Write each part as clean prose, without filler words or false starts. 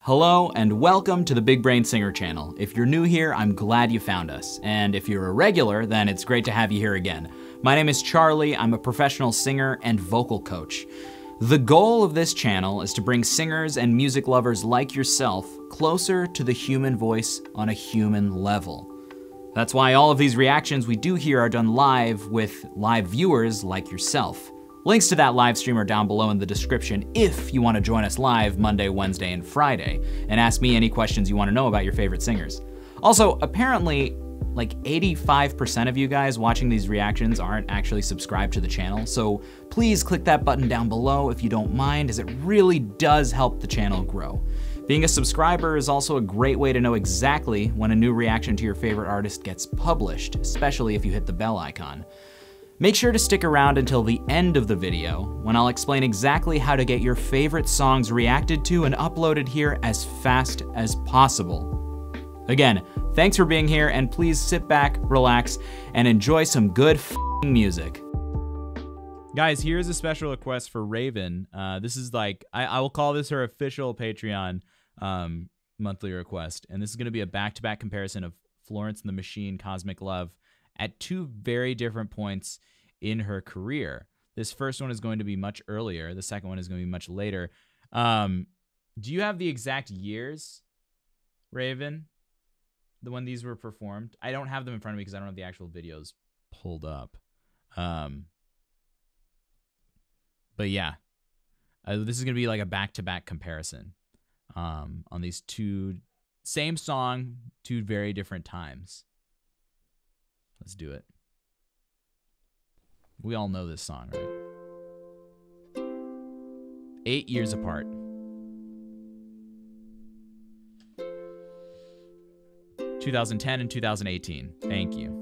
Hello and welcome to the Big Brain Singer channel. If you're new here, I'm glad you found us. And if you're a regular, then it's great to have you here again. My name is Charlie, I'm a professional singer and vocal coach. The goal of this channel is to bring singers and music lovers like yourself closer to the human voice on a human level. That's why all of these reactions we do here are done live with live viewers like yourself. Links to that live stream are down below in the description if you want to join us live Monday, Wednesday, and Friday, and ask me any questions you want to know about your favorite singers. Also, apparently, like 85% of you guys watching these reactions aren't actually subscribed to the channel, so please click that button down below if you don't mind, as it really does help the channel grow. Being a subscriber is also a great way to know exactly when a new reaction to your favorite artist gets published, especially if you hit the bell icon. Make sure to stick around until the end of the video, when I'll explain exactly how to get your favorite songs reacted to and uploaded here as fast as possible. Again, thanks for being here, and please sit back, relax, and enjoy some good f***ing music. Guys, here's a special request for Raven. This is like, I will call this her official Patreon monthly request, and this is gonna be a back-to-back comparison of Florence and the Machine, Cosmic Love, at two very different points in her career. This first one is going to be much earlier. The second one is going to be much later. Do you have the exact years, Raven, when these were performed? I don't have them in front of me because I don't have the actual videos pulled up. But yeah, this is going to be like a back-to-back comparison on these two, same song, two very different times. Let's do it. We all know this song, right? 8 years apart. 2010 and 2018. Thank you.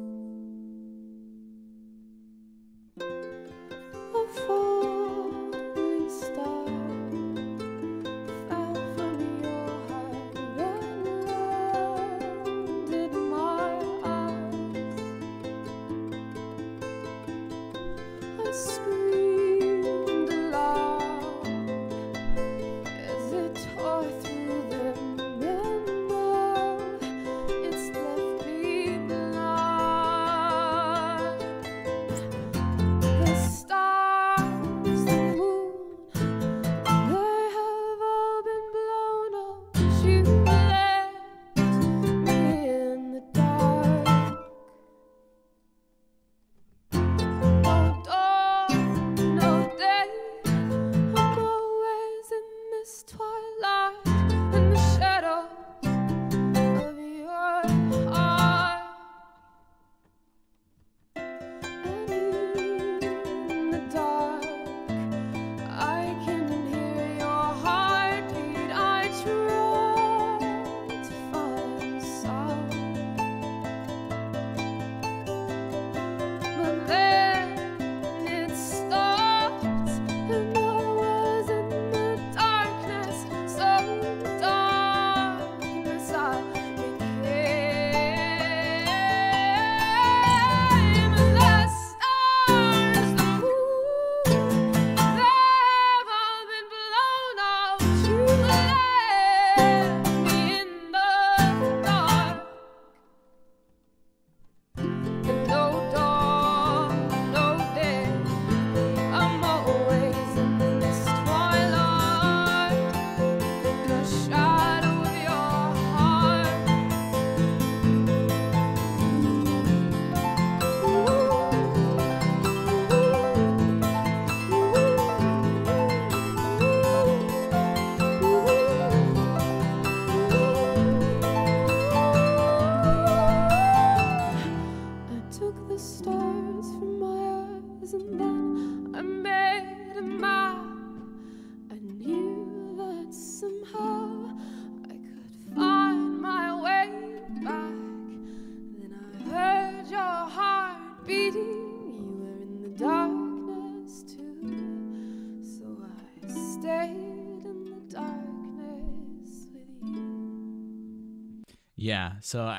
Yeah, so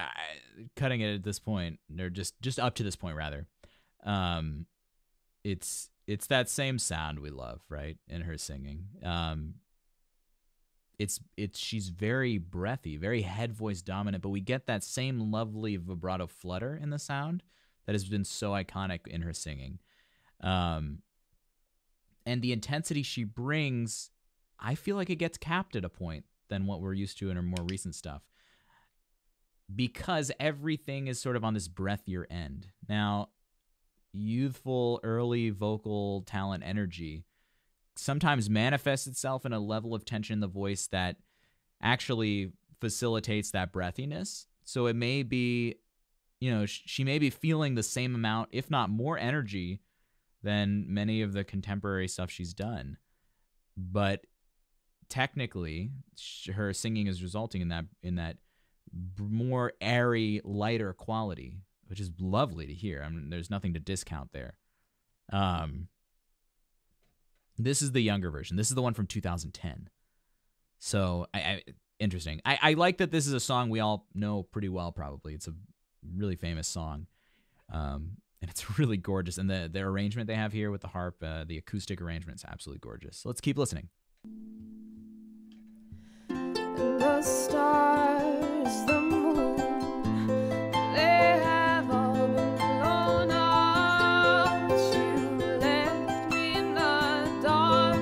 cutting it at this point, or just up to this point rather, it's that same sound we love, right, in her singing. she's very breathy, very head voice dominant, but we get that same lovely vibrato flutter in the sound that has been so iconic in her singing. And the intensity she brings, I feel like it gets capped at a point than what we're used to in her more recent stuff, because everything is sort of on this breathier end. Now, youthful, early vocal talent energy sometimes manifests itself in a level of tension in the voice that actually facilitates that breathiness. So it may be, she may be feeling the same amount, if not more energy than many of the contemporary stuff she's done. But technically, her singing is resulting in that more airy, lighter quality, which is lovely to hear. I mean, there's nothing to discount there. This is the younger version. This is the one from 2010. So, interesting. I like that this is a song we all know pretty well, probably. It's a really famous song. And it's really gorgeous. And the arrangement they have here with the harp, the acoustic arrangement is absolutely gorgeous. So let's keep listening. The stars, the moon, they have all been blown out. You left me in the dark.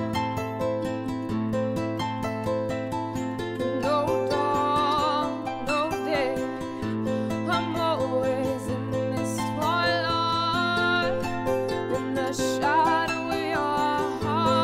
No dawn, no day, I'm always in this twilight, in the shadow of your heart.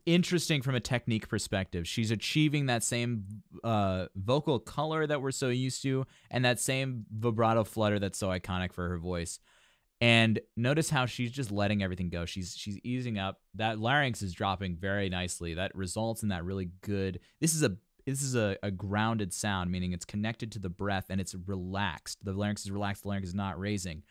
Interesting from a technique perspective. She's achieving that same vocal color that we're so used to, and that same vibrato flutter that's so iconic for her voice. And notice how she's just letting everything go. She's easing up. That larynx is dropping very nicely. That results in that really good. This is a grounded sound, meaning it's connected to the breath and it's relaxed. The larynx is relaxed. The larynx is not raising.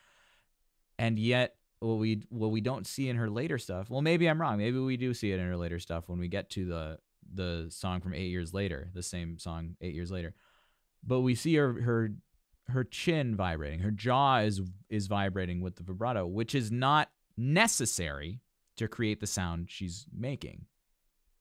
And yet, what we don't see in her later stuff. Well, maybe I'm wrong. Maybe we do see it in her later stuff when we get to the song from 8 years later, the same song 8 years later. But we see her chin vibrating. Her jaw is vibrating with the vibrato, which is not necessary to create the sound she's making.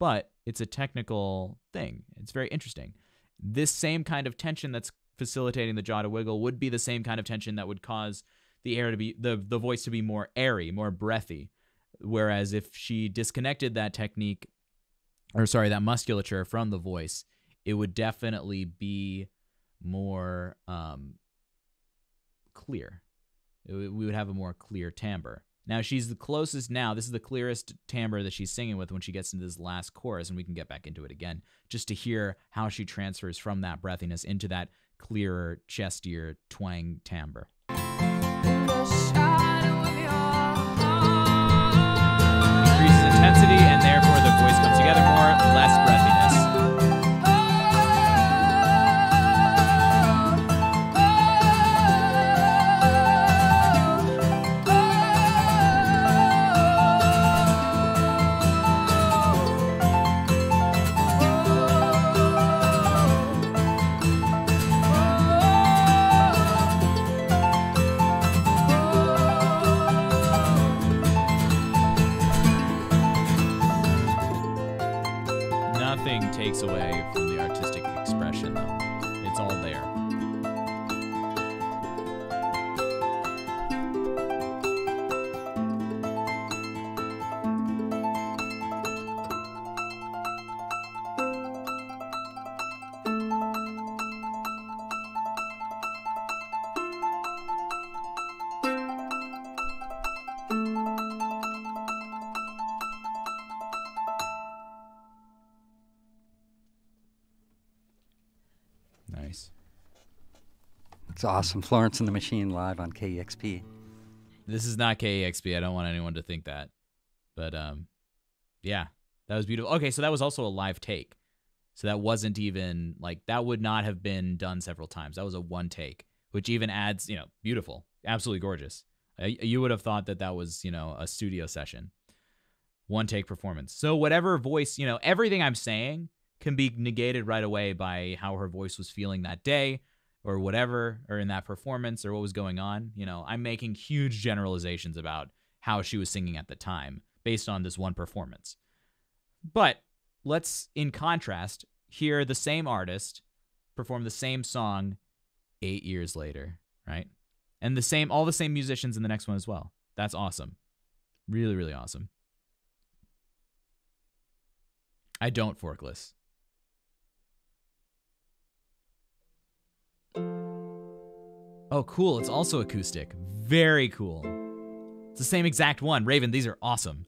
But it's a technical thing. It's very interesting. This same kind of tension that's facilitating the jaw to wiggle would be the same kind of tension that would cause the air to be the voice to be more airy, more breathy. Whereas if she disconnected that technique, that musculature from the voice, it would definitely be more clear. We would have a more clear timbre. Now she's the closest now. This is the clearest timbre that she's singing with when she gets into this last chorus, and we can get back into it again just to hear how she transfers from that breathiness into that clearer, chestier twang timbre. Increases intensity, and therefore the voice comes together more, less breathiness. It's awesome. Florence and the Machine live on KEXP. This is not KEXP. I don't want anyone to think that. But, yeah, that was beautiful. Okay, so that was also a live take. So that wasn't even, like, that would not have been done several times. That was a one take, which even adds, beautiful. Absolutely gorgeous. You would have thought that that was, a studio session. One take performance. So whatever voice, everything I'm saying can be negated right away by how her voice was feeling that day or whatever, or in that performance or what was going on. I'm making huge generalizations about how she was singing at the time based on this one performance. But let's, in contrast, hear the same artist perform the same song 8 years later, right? And all the same musicians in the next one as well. That's awesome. Really, really awesome. I don't forkless. Oh, cool. It's also acoustic. Very cool. It's the same exact one. Raven, these are awesome.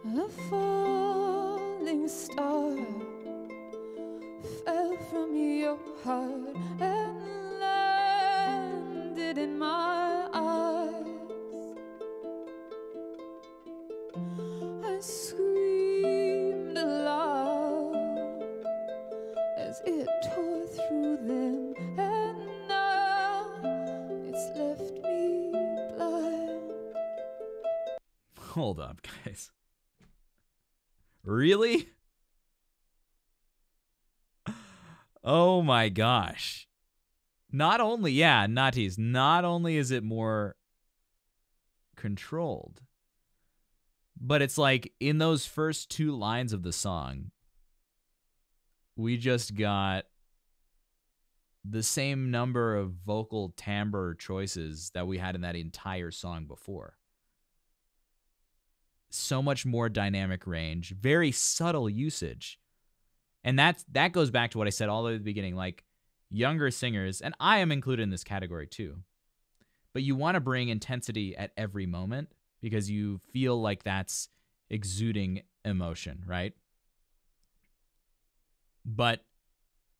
A falling star fell from your heart and landed in my eyes. I screamed aloud as it tore through them, and now it's left me blind. Hold up, guys. Really? Oh my gosh. Not only is it more controlled, but it's like in those first two lines of the song, we just got the same number of vocal timbre choices that we had in that entire song before. So much more dynamic range, very subtle usage. And that goes back to what I said all the way at the beginning, like younger singers, and I am included in this category too, but you want to bring intensity at every moment because you feel like that's exuding emotion, right? But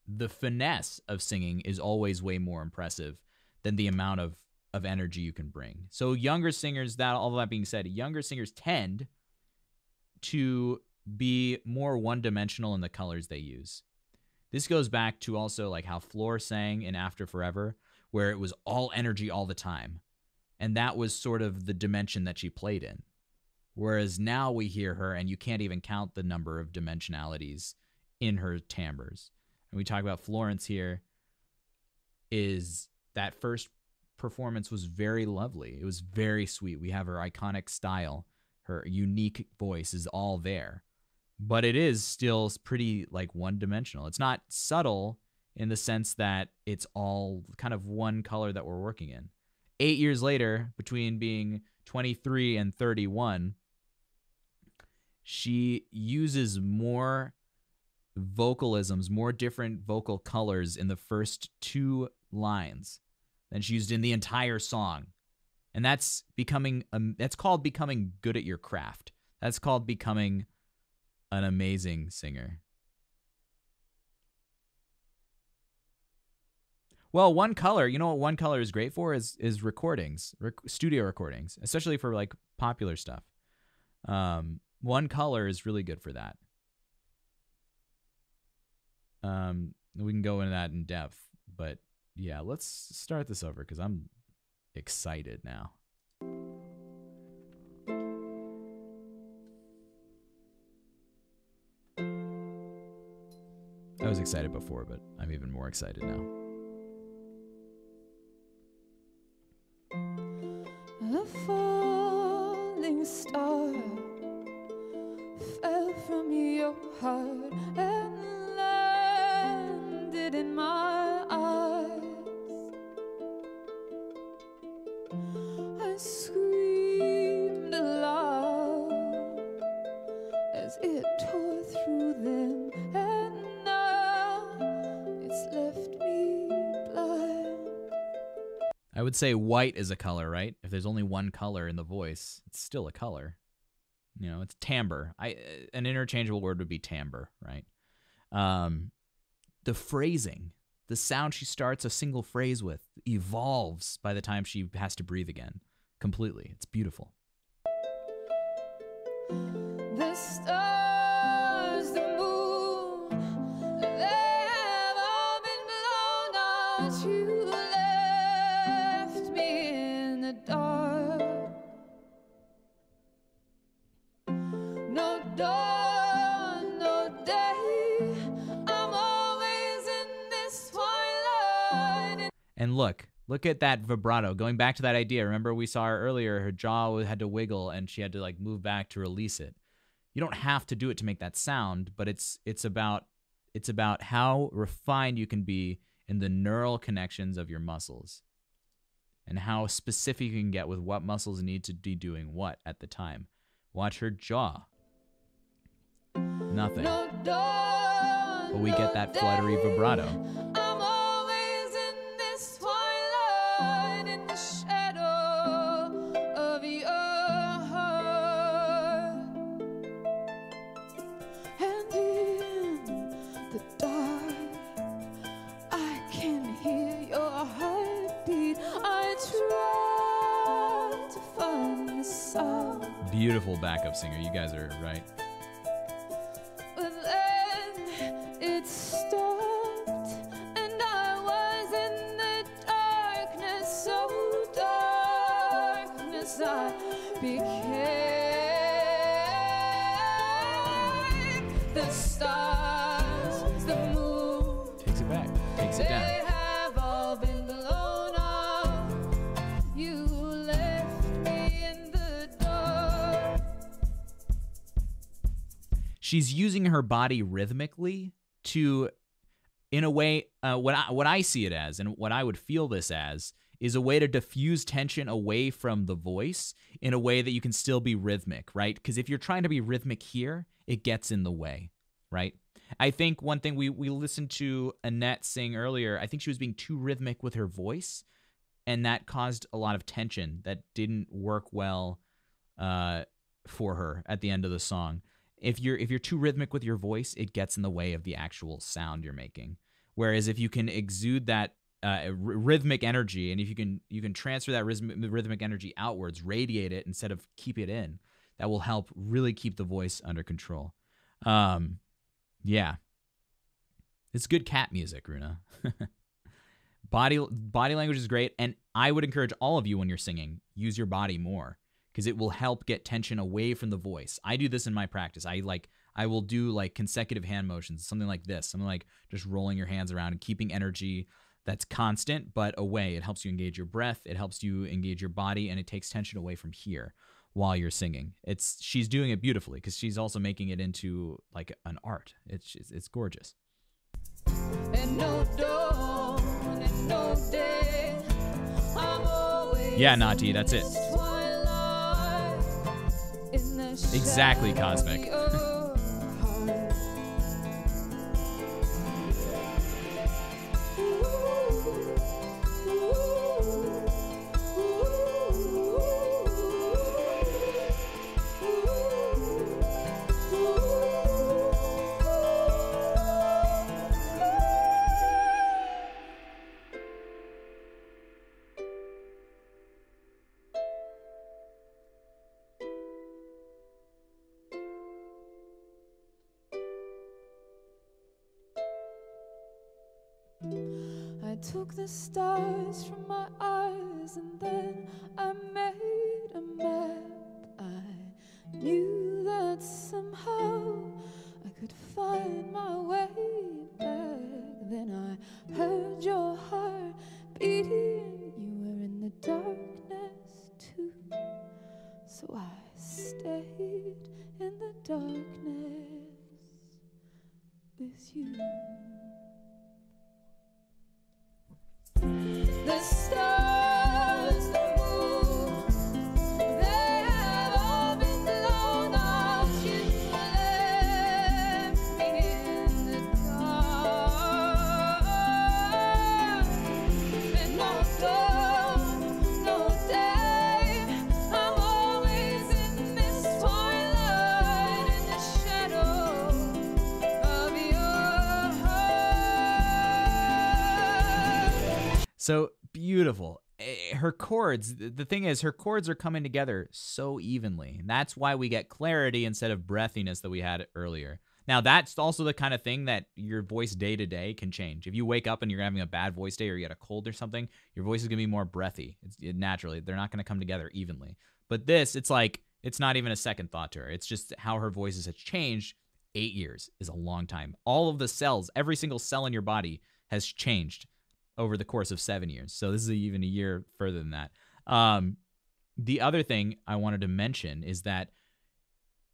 the finesse of singing is always way more impressive than the amount of energy you can bring. So younger singers, all that being said, younger singers tend to be more one-dimensional in the colors they use. This goes back to also like how Floor sang in After Forever, where it was all energy all the time. And that was sort of the dimension that she played in. Whereas now we hear her and you can't even count the number of dimensionalities in her timbres. And we talk about Florence here, is that first performance was very lovely. It was very sweet. We have her iconic style. Her unique voice is all there. But it is still pretty like one-dimensional. It's not subtle in the sense that it's all kind of one color that we're working in. 8 years later, between being 23 and 31, she uses more vocalisms, more different vocal colors in the first two lines than she used in the entire song. And that's called becoming good at your craft. That's called becoming an amazing singer. Well, one color, you know what one color is great for is recordings, studio recordings, especially for like popular stuff. One color is really good for that. We can go into that in depth, but yeah, let's start this over because I'm excited now. I was excited before, but I'm even more excited now. A falling star fell from your heart and landed in my eyes. I screamed aloud as it tore through them, and now it's left me blind. I would say white is a color, right? If there's only one color in the voice, it's still a color. You know, it's timbre. An interchangeable word would be timbre, right? The phrasing, the sound she starts a single phrase with evolves by the time she has to breathe again completely. It's beautiful. The stars, the moon, they have all been blown out. You left me in the dark. No dawn, no day. I'm always in this twilight. And look at that vibrato. Going back to that idea, remember we saw her earlier, her jaw had to wiggle and she had to like move back to release it. You don't have to do it to make that sound, but it's about how refined you can be in the neural connections of your muscles and how specific you can get with what muscles need to be doing what at the time. Watch her jaw. Nothing. No dawn, But we get that no fluttery day. vibrato. I'm always in this twilight, in the shadow of your heart. And in the dark, I can hear your heartbeat. I try to find the sound. Beautiful backup singer. You guys are right. But then it stopped, and I was in the darkness, so darkness I became. The stars, the moon, Takes it back. Takes it down. they have all been blown off. You left me in the dark. She's using her body rhythmically to, in a way, what I see it as, and what I would feel this as, is a way to diffuse tension away from the voice in a way that you can still be rhythmic, right? Because if you're trying to be rhythmic here, it gets in the way, right? I think one thing we listened to Annette sing earlier, I think she was being too rhythmic with her voice, and that caused a lot of tension that didn't work well for her at the end of the song. If you're too rhythmic with your voice, it gets in the way of the actual sound you're making. Whereas if you can exude that rhythmic energy, and if you can transfer that rhythmic energy outwards, radiate it instead of keep it in, that will help really keep the voice under control. Yeah, it's good cat music, Runa. Body language is great, and I would encourage all of you when you're singing, use your body more, because it will help get tension away from the voice. I do this in my practice. I will do like consecutive hand motions, something like this, something like just rolling your hands around and keeping energy that's constant but away. It helps you engage your breath, it helps you engage your body, and it takes tension away from here while you're singing. She's doing it beautifully because she's also making it into like an art. It's gorgeous. And no dawn, and no day. I'm always Yeah, Nati, that's it. in this twilight, in the Exactly, shadow Cosmic. of your heart. I took the stars from my eyes and then I made a map. I knew that somehow I could find my way back. Then I heard your heart beating. You were in the darkness too. So I stayed in the darkness with you. The stars, the moon, they have all been blown out. You left me in the dark. And no dawn, no day. I'm always in this twilight. So beautiful. Her chords, the thing is, her chords are coming together so evenly. That's why we get clarity instead of breathiness that we had earlier. Now, that's also the kind of thing that your voice day to day can change. If you wake up and you're having a bad voice day or you get a cold or something, your voice is going to be more breathy. Naturally, they're not going to come together evenly. But this, it's like, it's not even a second thought to her. It's just how her voice has changed. 8 years is a long time. All of the cells, every single cell in your body has changed over the course of 7 years. So this is even a year further than that. The other thing I wanted to mention is that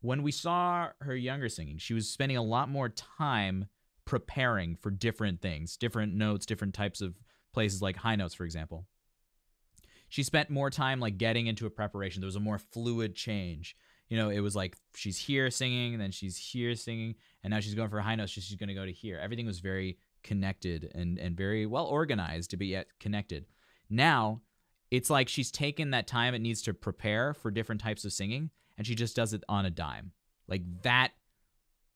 when we saw her younger singing, she was spending a lot more time preparing for different things, different notes, different types of places, like high notes, for example. She spent more time like getting into a preparation. There was a more fluid change. You know, it was like she's here singing, and then she's here singing, and now she's going for a high note, so she's going to go to here. Everything was very connected and very well organized to be yet connected. Now, it's like she's taken that time it needs to prepare for different types of singing, and she just does it on a dime. Like that,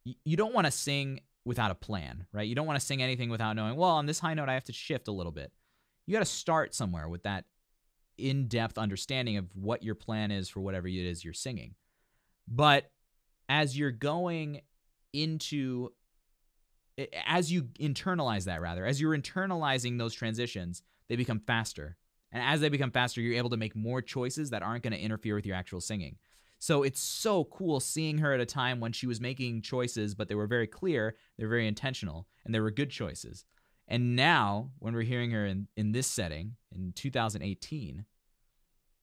you don't want to sing without a plan, right? You don't want to sing anything without knowing, well, on this high note, I have to shift a little bit. You got to start somewhere with that in-depth understanding of what your plan is for whatever it is you're singing. But as you're going into, as you internalize that, rather, as you're internalizing those transitions, they become faster. And as they become faster, you're able to make more choices that aren't going to interfere with your actual singing. So it's so cool seeing her at a time when she was making choices, but they were very clear, they were very intentional, and they were good choices. And now, when we're hearing her in this setting, in 2018,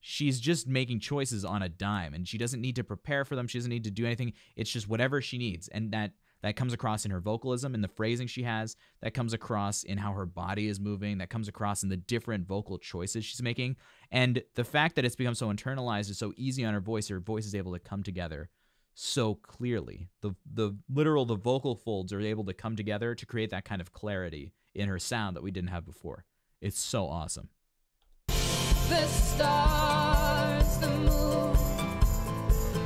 she's just making choices on a dime, and she doesn't need to prepare for them. She doesn't need to do anything. It's just whatever she needs. And that comes across in her vocalism and the phrasing she has. That comes across in how her body is moving. That comes across in the different vocal choices she's making. And the fact that it's become so internalized is so easy on her voice is able to come together so clearly. The vocal folds are able to come together to create that kind of clarity in her sound that we didn't have before. It's so awesome. The stars, the moon,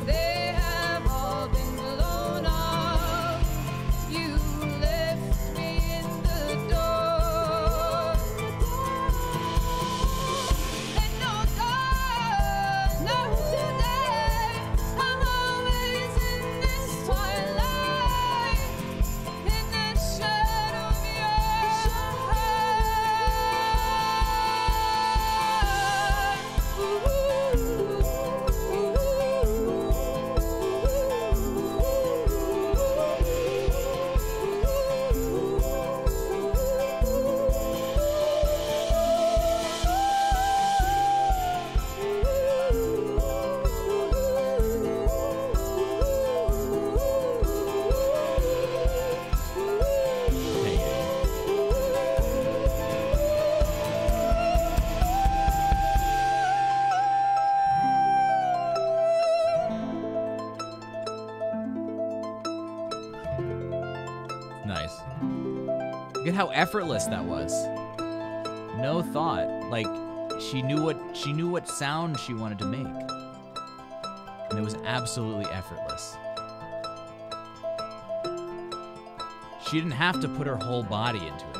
they have all been blown up. You left me in the dark. And no God, not today. I'm always in this twilight, in the shadow of your Nice. Look at how effortless that was. No thought. Like she knew what sound she wanted to make. And it was absolutely effortless. She didn't have to put her whole body into it.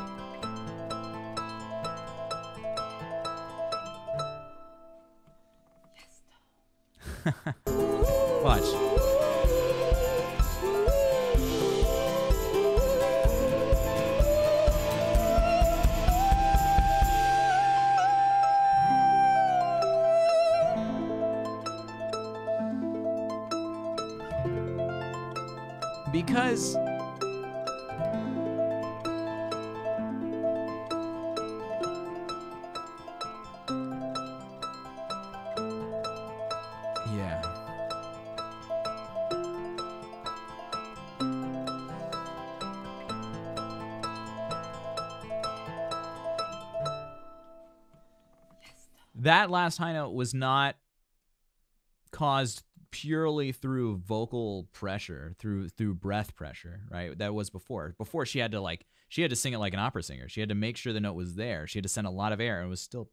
Watch. Because yeah. That last high note was not caused purely through vocal pressure, through breath pressure, right? That was before. Before she had to sing it like an opera singer. She had to make sure the note was there. She had to send a lot of air, and it was still,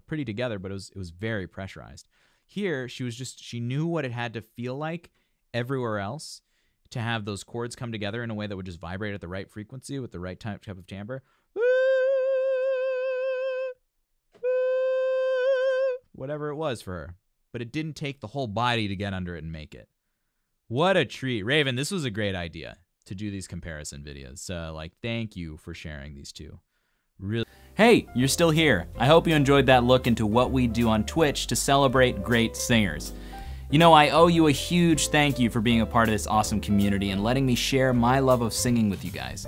pretty together, but it was very pressurized. Here, she knew what it had to feel like everywhere else to have those chords come together in a way that would just vibrate at the right frequency with the right type of timbre. whatever it was for her. But it didn't take the whole body to get under it and make it. What a treat. Raven, this was a great idea to do these comparison videos. So, thank you for sharing these two. Really. Hey, you're still here. I hope you enjoyed that look into what we do on Twitch to celebrate great singers. You know, I owe you a huge thank you for being a part of this awesome community and letting me share my love of singing with you guys.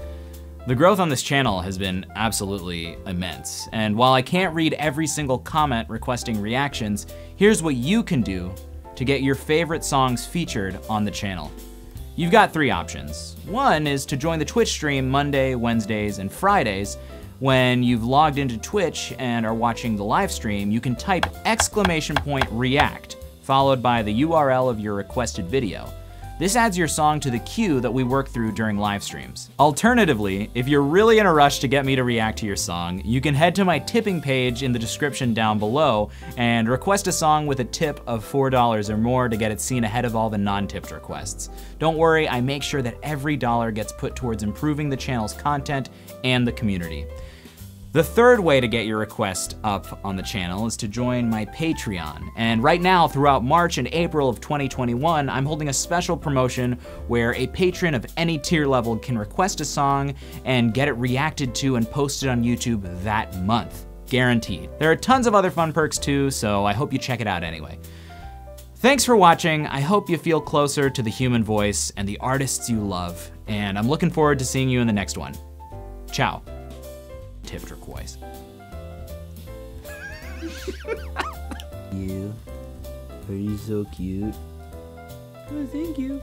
The growth on this channel has been absolutely immense, and while I can't read every single comment requesting reactions, here's what you can do to get your favorite songs featured on the channel. You've got 3 options. One is to join the Twitch stream Monday, Wednesdays, and Fridays. When you've logged into Twitch and are watching the live stream, you can type !react, followed by the URL of your requested video. This adds your song to the queue that we work through during live streams. Alternatively, if you're really in a rush to get me to react to your song, you can head to my tipping page in the description down below and request a song with a tip of $4 or more to get it seen ahead of all the non-tipped requests. Don't worry, I make sure that every dollar gets put towards improving the channel's content and the community. The third way to get your request up on the channel is to join my Patreon. And right now, throughout March and April of 2021, I'm holding a special promotion where a patron of any tier level can request a song and get it reacted to and posted on YouTube that month. Guaranteed. There are tons of other fun perks too, so I hope you check it out anyway. Thanks for watching. I hope you feel closer to the human voice and the artists you love, and I'm looking forward to seeing you in the next one. Ciao. Tip turquoise. You are you so cute? Oh, thank you.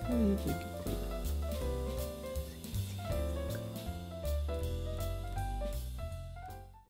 Oh, that's so cute.